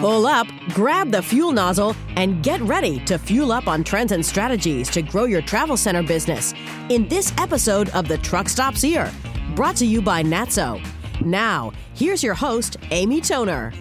Pull up, grab the fuel nozzle, and get ready to fuel up on trends and strategies to grow your travel center business in this episode of The Truck Stops Here, brought to you by NATSO. Now, here's your host, Amy Toner.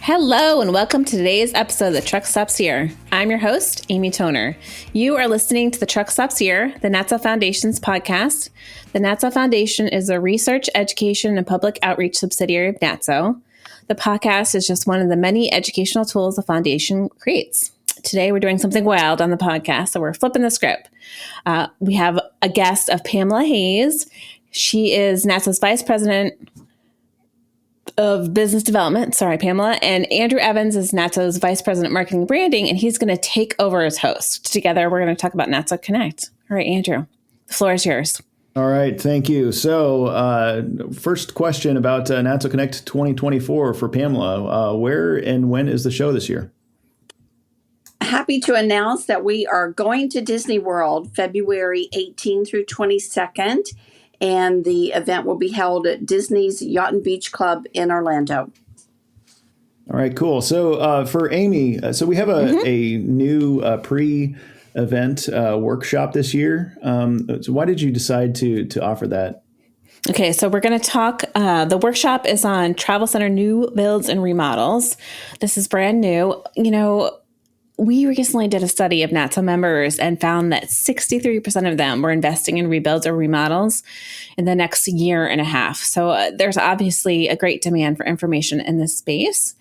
Hello, and welcome to today's episode of The Truck Stops Here. I'm your host, Amy Toner. You are listening to The Truck Stops Here, the NATSO Foundation's podcast. The NATSO Foundation is a research, education, and public outreach subsidiary of NATSO. The podcast is just one of the many educational tools the foundation creates. Today, we're doing something wild on the podcast, so we're flipping the script. We have a guest of Pamela Hayes. She is NATSO's Vice President of Business Development. Sorry, Pamela. And Andrew Evans is NATSO's Vice President Marketing and Branding, and he's going to take over as host. Together, we're going to talk about NATSO Connect. All right, Andrew, the floor is yours. All right, thank you. So first question about NATSO Connect 2024 for Pamela. Where and when is the show this year? Happy to announce that we are going to Disney World February 18 through 22nd, and the event will be held at Disney's Yacht and Beach Club in Orlando. All right, cool. So for Amy, so we have a new pre-event workshop this year. So why did you decide to offer that? Okay, so we're going to talk, the workshop is on travel center new builds and remodels. This is brand new. You know, we recently did a study of NATSO members and found that 63% of them were investing in rebuilds or remodels in the next year and a half. So there's obviously a great demand for information in this space.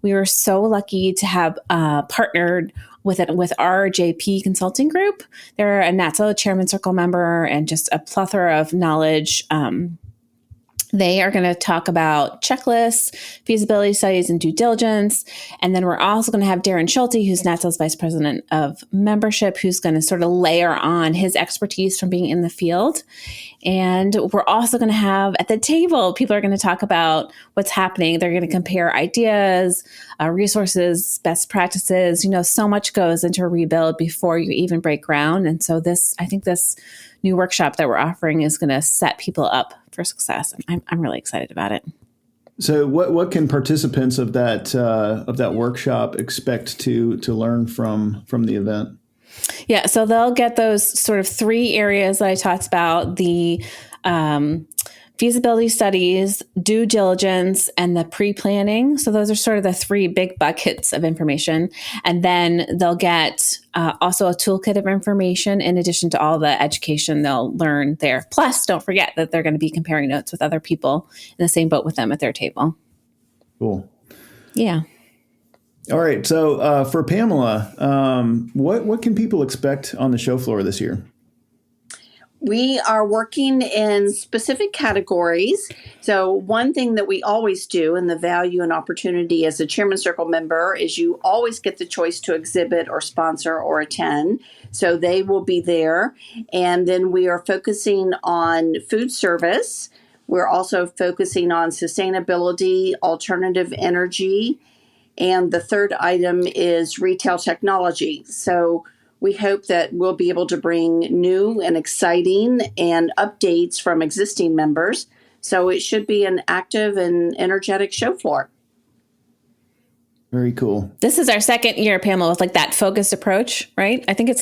We were so lucky to have partnered with our JP Consulting Group. They're a NATSO Chairman Circle member and just a plethora of knowledge. They are going to talk about checklists, feasibility studies, and due diligence. And then we're also going to have Darren Schulte, who's NATSO's Vice President of Membership, who's going to sort of layer on his expertise from being in the field. And we're also going to have at the table, people are going to talk about what's happening. They're going to compare ideas, resources, best practices. You know, so much goes into a rebuild before you even break ground. And so I think this new workshop that we're offering is going to set people up for success. And I'm really excited about it. So what can participants of that workshop expect to learn from the event? Yeah, so they'll get those sort of three areas that I talked about, the feasibility studies, due diligence, and the pre-planning. So those are sort of the three big buckets of information. And then they'll get also a toolkit of information in addition to all the education they'll learn there. Plus, don't forget that they're going to be comparing notes with other people in the same boat with them at their table. Cool. Yeah. All right. So for Pamela, what can people expect on the show floor this year? We are working in specific categories. So one thing that we always do, and the value and opportunity as a Chairman Circle member, is you always get the choice to exhibit or sponsor or attend. So they will be there. And then we are focusing on food service. We're also focusing on sustainability, alternative energy. And the third item is retail technology. So we hope that we'll be able to bring new and exciting and updates from existing members. So it should be an active and energetic show floor. Very cool. This is our second year, Pamela, with like that focused approach, right? People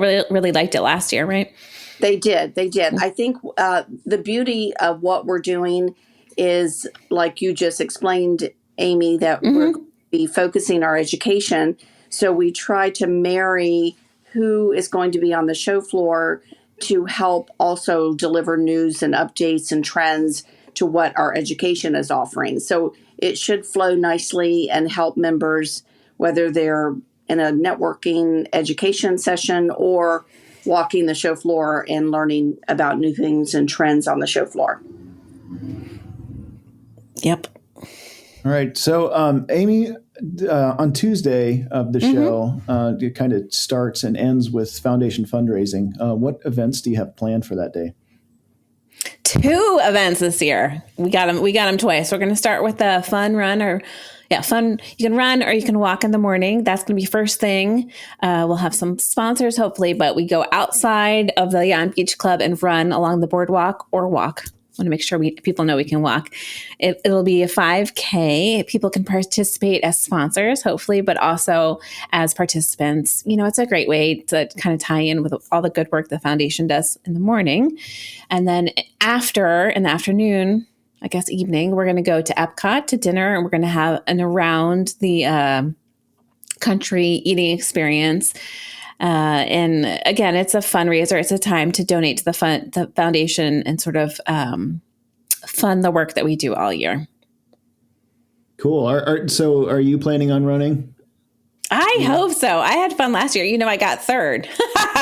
really liked it last year, right? They did. I think the beauty of what we're doing is, like you just explained, Amy, that we're going to be focusing our education. So we try to marry who is going to be on the show floor to help also deliver news and updates and trends to what our education is offering. So it should flow nicely and help members, whether they're in a networking education session or walking the show floor and learning about new things and trends on the show floor. Yep. All right. So, Amy, on Tuesday of the show, it kind of starts and ends with foundation fundraising. What events do you have planned for that day? 2 events this year. We got them twice. We're going to start with the fun run fun. You can run or you can walk in the morning. That's going to be first thing. We'll have some sponsors, hopefully, but we go outside of the Yacht and Beach Club and run along the boardwalk or walk want to make sure people know we can walk. It'll be a 5K. People can participate as sponsors, hopefully, but also as participants. It's a great way to kind of tie in with all the good work the foundation does in the morning. And then in the afternoon, I guess evening, we're going to go to Epcot to dinner, and we're going to have an around the country eating experience. And again, it's a fundraiser. It's a time to donate to the foundation and sort of fund the work that we do all year. Cool. So are you planning on running? I hope so. I had fun last year. I got third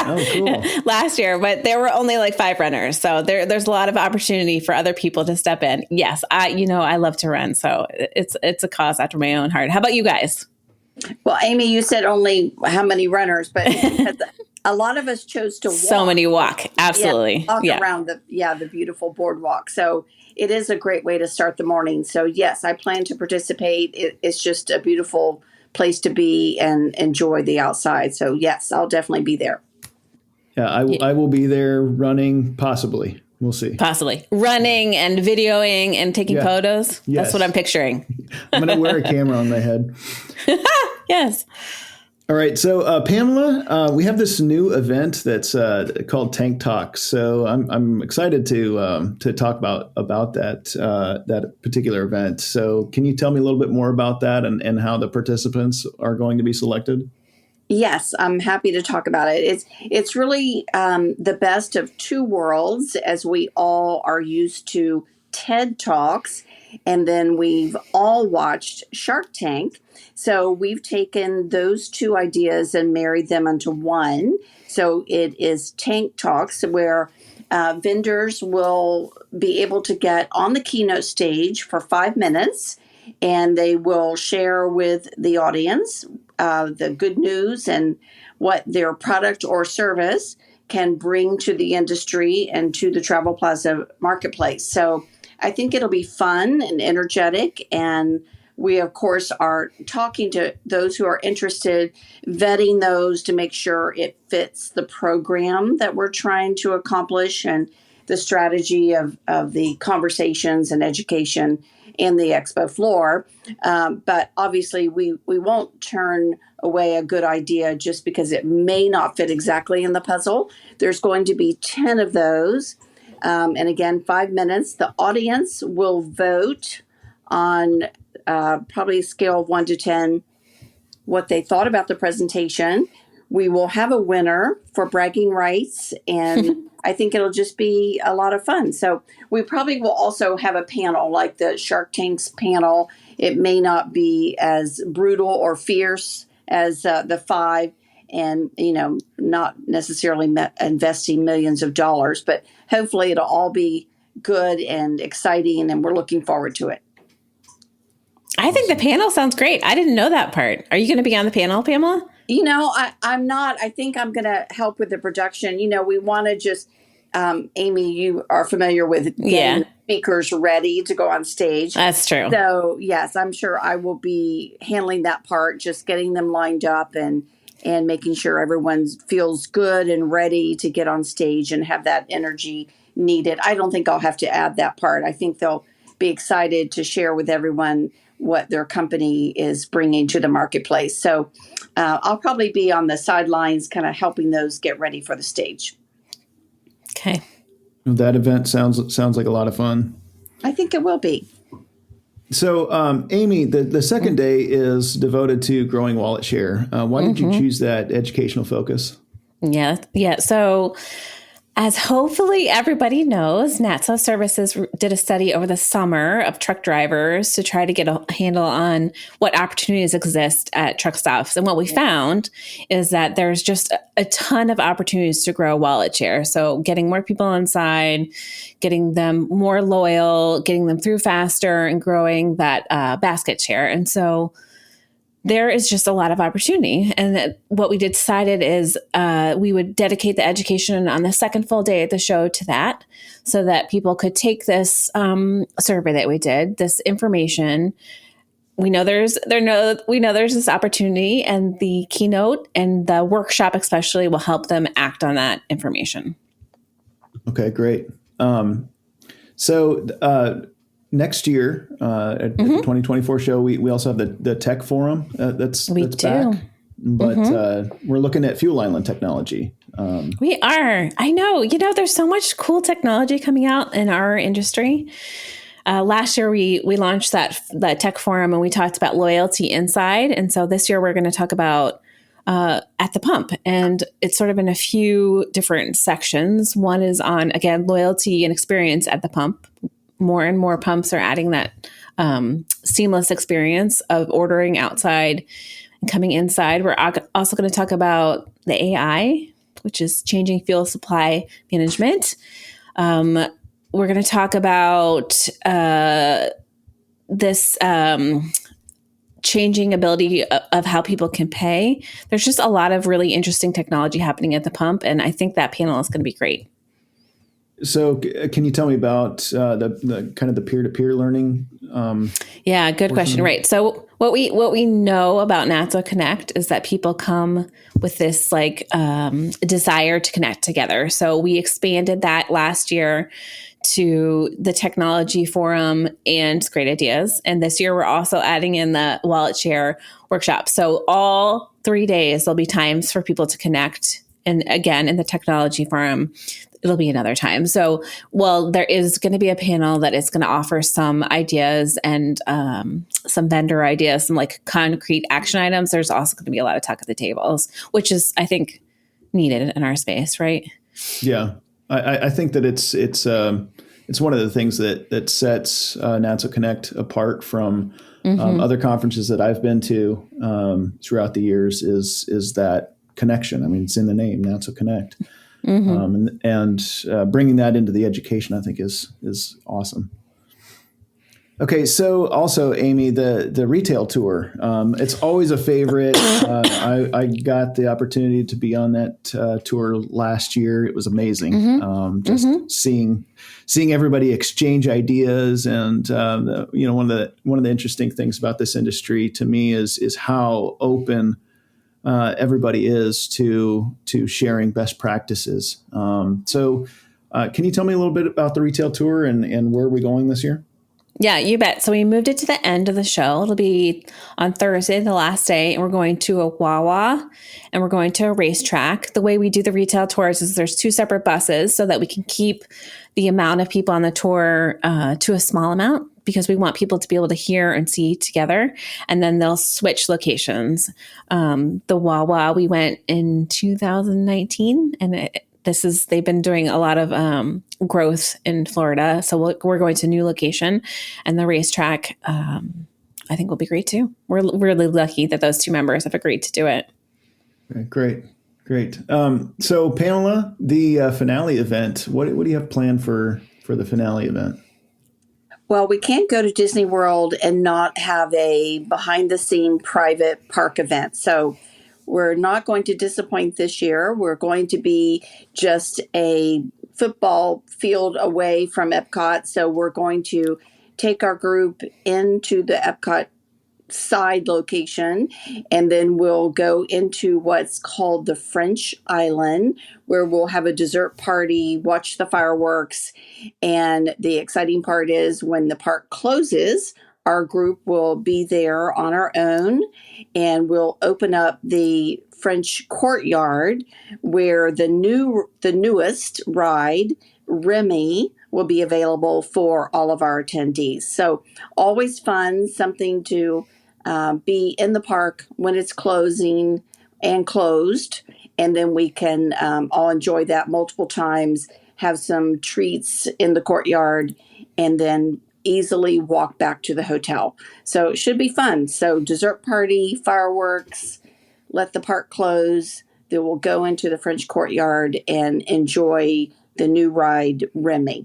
cool. last year, but there were only like 5 runners. So there's a lot of opportunity for other people to step in. Yes, I love to run. So it's a cause after my own heart. How about you guys? Well, Amy, you said only how many runners, but a lot of us chose to walk. So many walk. Absolutely. Walk around the beautiful boardwalk. So it is a great way to start the morning. So yes, I plan to participate. It's just a beautiful place to be and enjoy the outside. So yes, I'll definitely be there. Yeah, I will be there running, possibly. We'll see. Possibly. Running and videoing and taking photos. Yes. That's what I'm picturing. I'm going to wear a camera on my head. Yes. All right. So, Pamela, we have this new event that's called Tank Talks. So I'm excited to talk about that particular event. So can you tell me a little bit more about that and how the participants are going to be selected? Yes, I'm happy to talk about it. It's really the best of two worlds, as we all are used to TED Talks, and then we've all watched Shark Tank. So we've taken those two ideas and married them into one. So it is Tank Talks, where vendors will be able to get on the keynote stage for 5 minutes, and they will share with the audience the good news and what their product or service can bring to the industry and to the Travel Plaza marketplace. So I think it'll be fun and energetic. And we, of course, are talking to those who are interested, vetting those to make sure it fits the program that we're trying to accomplish and the strategy of the conversations and education in the expo floor. But obviously, we won't turn away a good idea just because it may not fit exactly in the puzzle. There's going to be 10 of those. And again, 5 minutes. The audience will vote on probably a scale of 1 to 10 what they thought about the presentation. We will have a winner for bragging rights, and I think it'll just be a lot of fun. So we probably will also have a panel like the Shark Tank's panel. It may not be as brutal or fierce as the 5, and not necessarily investing millions of dollars, but hopefully it'll all be good and exciting, and we're looking forward to it. I think the panel sounds great. I didn't know that part. Are you going to be on the panel, Pamela? I'm not. I think I'm going to help with the production. We want to just, Amy, you are familiar with getting speakers ready to go on stage. That's true. So, yes, I'm sure I will be handling that part, just getting them lined up and making sure everyone feels good and ready to get on stage and have that energy needed. I don't think I'll have to add that part. I think they'll be excited to share with everyone what their company is bringing to the marketplace. So I'll probably be on the sidelines kind of helping those get ready for the stage. Okay. That event sounds like a lot of fun. I think it will be. So, Amy, the second day is devoted to growing wallet share. Why did you choose that educational focus? Yeah. So, as hopefully everybody knows, NATSO Services did a study over the summer of truck drivers to try to get a handle on what opportunities exist at truck stops. And what we found is that there's just a ton of opportunities to grow wallet share. So getting more people inside, getting them more loyal, getting them through faster, and growing that basket share. And so there is just a lot of opportunity. And what we decided is we would dedicate the education on the second full day of the show to that, so that people could take this survey that we did, this information. We know there's this opportunity, and the keynote and the workshop especially will help them act on that information. Okay, great. So next year at the 2024 show, we also have the tech forum that's back. But we're looking at fuel island technology. We are. I know. There's so much cool technology coming out in our industry. Last year, we launched that tech forum and we talked about loyalty inside. And so this year, we're going to talk about at the pump. And it's sort of in a few different sections. One is on, again, loyalty and experience at the pump. More and more pumps are adding that seamless experience of ordering outside and coming inside. We're also going to talk about the AI, which is changing fuel supply management. We're going to talk about this changing ability of how people can pay. There's just a lot of really interesting technology happening at the pump, and I think that panel is going to be great. So can you tell me about the kind of the peer-to-peer learning? Yeah, good question. Right. So what we know about NATSO Connect is that people come with this desire to connect together. So we expanded that last year to the technology forum and great ideas. And this year we're also adding in the wallet share workshop. So all 3 days there'll be times for people to connect. And again, in the technology forum, it'll be another time. So, there is going to be a panel that is going to offer some ideas and some vendor ideas, some concrete action items. There's also going to be a lot of talk at the tables, which is, I think, needed in our space, right? Yeah, I think that it's one of the things that sets NATSO Connect apart from other conferences that I've been to throughout the years is that connection. I mean, it's in the name, NATSO Connect. And bringing that into the education, I think, is awesome. Okay, so also, Amy, the retail tour. It's always a favorite. I got the opportunity to be on that tour last year. It was amazing. Seeing everybody exchange ideas, and one of the interesting things about this industry to me is how open everybody is to sharing best practices. So can you tell me a little bit about the retail tour and where are we going this year? Yeah, you bet. So we moved it to the end of the show. It'll be on Thursday, the last day, and we're going to a Wawa and we're going to a racetrack. The way we do the retail tours is there's 2 separate buses so that we can keep the amount of people on the tour to a small amount, because we want people to be able to hear and see together. And then they'll switch locations. The Wawa, we went in 2019, and they've been doing a lot of growth in Florida. So we're going to a new location, and the racetrack, I think will be great too. We're really lucky that those 2 members have agreed to do it. Okay, great. So Pamela, the finale event, what do you have planned for the finale event? Well, we can't go to Disney World and not have a behind-the-scene private park event. So we're not going to disappoint this year. We're going to be just a football field away from Epcot. So we're going to take our group into the Epcot side location, and then we'll go into what's called the French Island, where we'll have a dessert party, watch the fireworks. And the exciting part is when the park closes, our group will be there on our own, and we'll open up the French courtyard where the newest ride, Remy, will be available for all of our attendees. So always fun, something to be in the park when it's closing and closed. And then we can all enjoy that multiple times, have some treats in the courtyard, and then easily walk back to the hotel. So it should be fun. So dessert party, fireworks, let the park close. Then we'll go into the French courtyard and enjoy the new ride, Remy.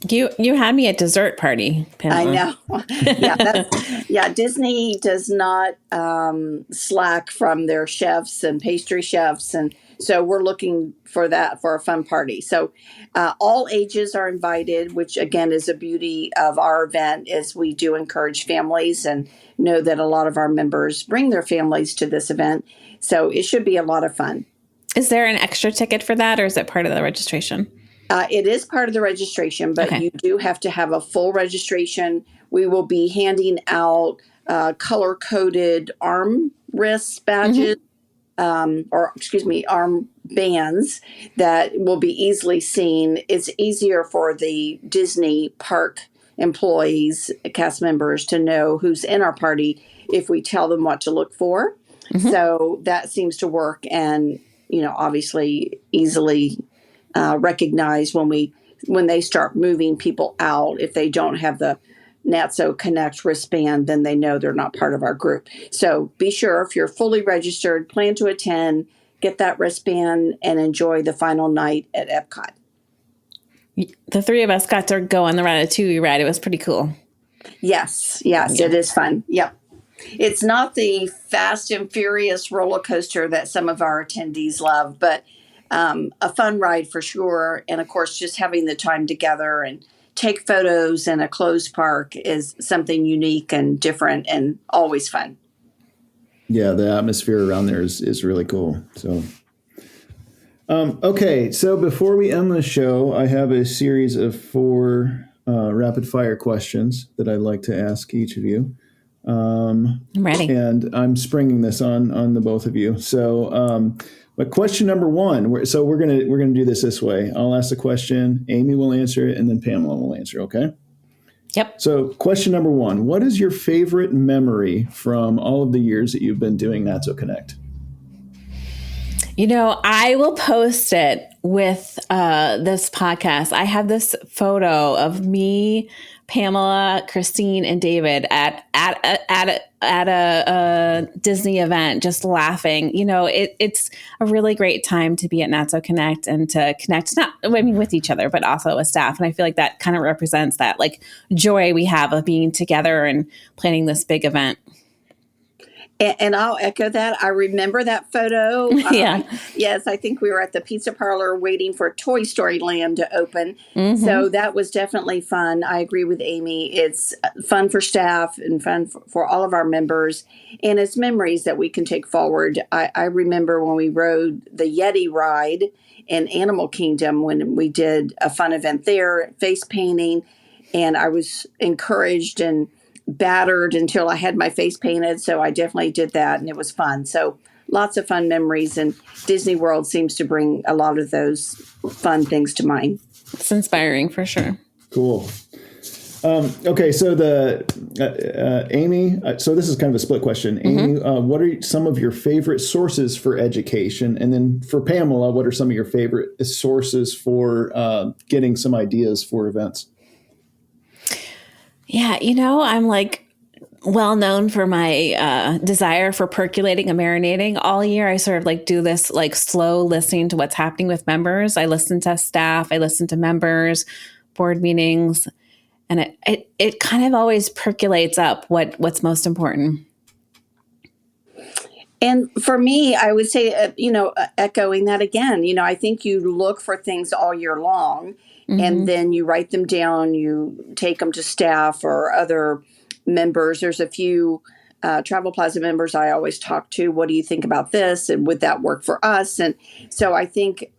You had me at dessert party, Pamela. I know. Disney does not slack from their chefs and pastry chefs. And so we're looking for that for a fun party. So all ages are invited, which again is a beauty of our event, is we do encourage families and know that a lot of our members bring their families to this event. So it should be a lot of fun. Is there an extra ticket for that, or is it part of the registration? It is part of the registration, but Okay. you do have to have a full registration. We will be handing out color-coded arm wrist badges, arm bands that will be easily seen. It's easier for the Disney park employees, cast members, to know who's in our party if we tell them what to look for. So that seems to work, and obviously easily recognize when they start moving people out. If they don't have the NATSO Connect wristband, then they know they're not part of our group. So be sure, if you're fully registered, plan to attend, get that wristband, and enjoy the final night at Epcot. The three of us got to go on the Ratatouille ride. It was pretty cool. Yes, it is fun. Yep. It's not the fast and furious roller coaster that some of our attendees love, but a fun ride for sure. And of course, just having the time together and take photos in a closed park is something unique and different and always fun. Yeah, the atmosphere around there is really cool. So, okay. So before we end the show, I have a series of 4 rapid fire questions that I'd like to ask each of you. I'm ready. And I'm springing this on the both of you. So, but question number 1. We're gonna do this way. I'll ask the question, Amy will answer it, and then Pamela will answer. Okay. Yep. So, question number 1: what is your favorite memory from all of the years that you've been doing NATSO Connect? I will post it with this podcast. I have this photo of me, Pamela, Christine, and David at a Disney event, just laughing. It's a really great time to be at NATSO Connect and to connect with each other, but also with staff. And I feel like that kind of represents that joy we have of being together and planning this big event. And I'll echo that. I remember that photo. Yeah. Yes, I think we were at the pizza parlor waiting for Toy Story Land to open. So that was definitely fun. I agree with Amy. It's fun for staff and fun for all of our members. And it's memories that we can take forward. I remember when we rode the Yeti ride in Animal Kingdom, when we did a fun event there, face painting. And I was encouraged and battered until I had my face painted. So I definitely did that, and it was fun. So lots of fun memories, and Disney World seems to bring a lot of those fun things to mind. It's inspiring for sure. Cool. Okay, so Amy, so this is kind of a split question. Amy, what are some of your favorite sources for education? And then for Pamela, what are some of your favorite sources for getting some ideas for events? Yeah, I'm well known for my desire for percolating and marinating. All year, I sort of do this slow listening to what's happening with members. I listen to staff, I listen to members, board meetings, and it kind of always percolates up what's most important. And for me, I would say, echoing that again, I think you look for things all year long, and then you write them down, you take them to staff or other members. There's a few Travel Plaza members I always talk to. What do you think about this? And would that work for us? And so I think,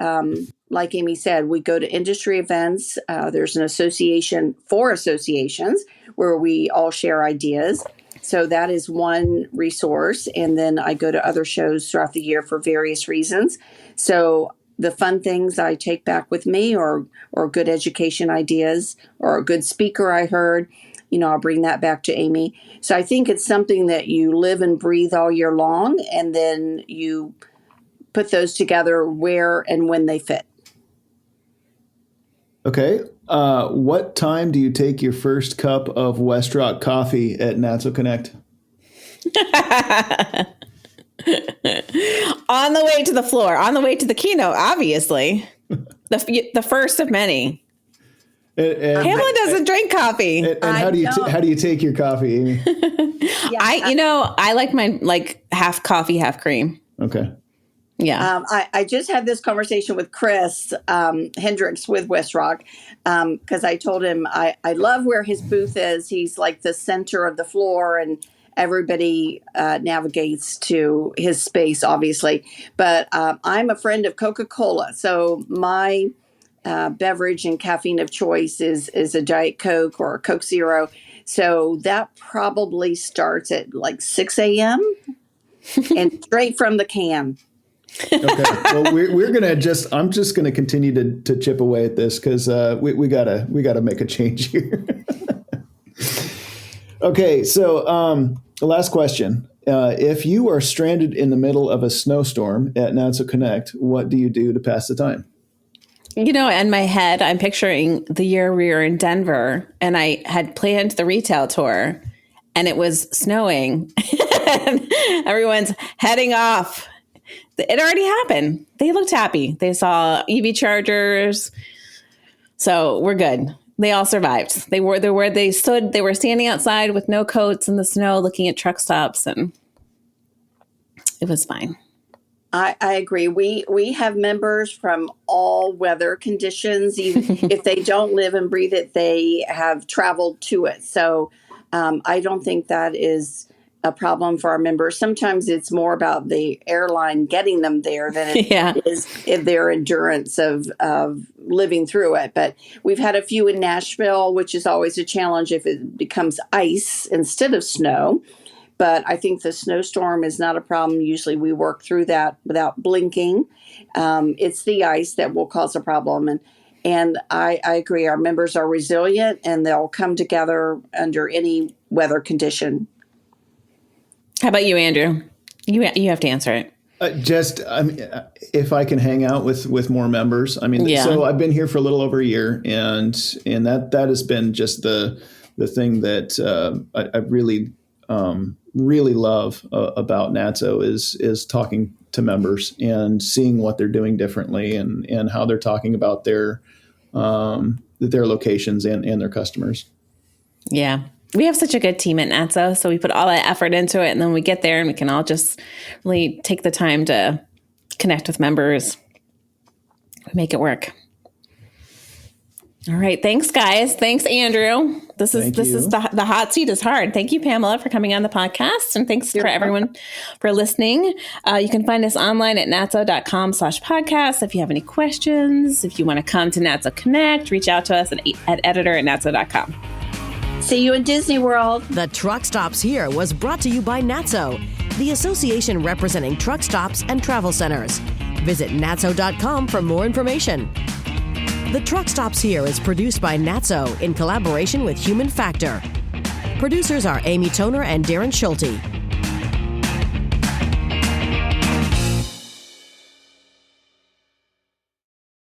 like Amy said, we go to industry events. There's an association for associations where we all share ideas. So that is one resource. And then I go to other shows throughout the year for various reasons. So the fun things I take back with me, or good education ideas, or a good speaker I heard, I'll bring that back to Amy. So I think it's something that you live and breathe all year long, and then you put those together where and when they fit. Okay. What time do you take your first cup of West Rock coffee at NATSO Connect? On the way to the floor, on the way to the keynote, obviously. The first of many. Pamela doesn't drink coffee. And how do you take your coffee, Amy? Yeah, I like mine half coffee, half cream. Okay. Yeah. I just had this conversation with Chris Hendricks with West Rock, because I told him I love where his booth is. He's like the center of the floor, and everybody navigates to his space, obviously. But I'm a friend of Coca-Cola. So my beverage and caffeine of choice is a Diet Coke or a Coke Zero. So that probably starts at like 6 a.m. and straight from the can. Okay. Well, we're gonna I'm just gonna continue to chip away at this because we gotta make a change here. Okay. So the last question: if you are stranded in the middle of a snowstorm at NATSO Connect, what do you do to pass the time? In my head, I'm picturing the year we were in Denver, and I had planned the retail tour, and it was snowing, and everyone's heading off. It already happened. They looked happy. They saw EV chargers. So we're good. They all survived. They were standing outside with no coats in the snow looking at truck stops, and it was fine. I agree. We have members from all weather conditions. Even if they don't live and breathe it, they have traveled to it. So I don't think that is a problem for our members. Sometimes it's more about the airline getting them there than it is their endurance of living through it. But we've had a few in Nashville, which is always a challenge if it becomes ice instead of snow. But I think the snowstorm is not a problem. Usually we work through that without blinking. It's the ice that will cause a problem. And I agree. Our members are resilient and they'll come together under any weather condition. How about you, Andrew? You have to answer it. If I can hang out with more members. So I've been here for a little over a year, and that has been just the thing that I really love about NATSO is talking to members and seeing what they're doing differently and how they're talking about their locations and their customers. Yeah. We have such a good team at NATSO, so we put all that effort into it, and then we get there and we can all just really take the time to connect with members. We make it work. All right. Thanks, guys. Thanks, Andrew. This is the hot seat is hard. Thank you, Pamela, for coming on the podcast. And thanks for everyone for listening. You can find us online at natso.com/podcast. If you have any questions, if you want to come to NATSO Connect, reach out to us at editor@natso.com. See you in Disney World. The Truck Stops Here was brought to you by NATSO, the association representing truck stops and travel centers. Visit natso.com for more information. The Truck Stops Here is produced by NATSO in collaboration with Human Factor. Producers are Amy Toner and Darren Schulte.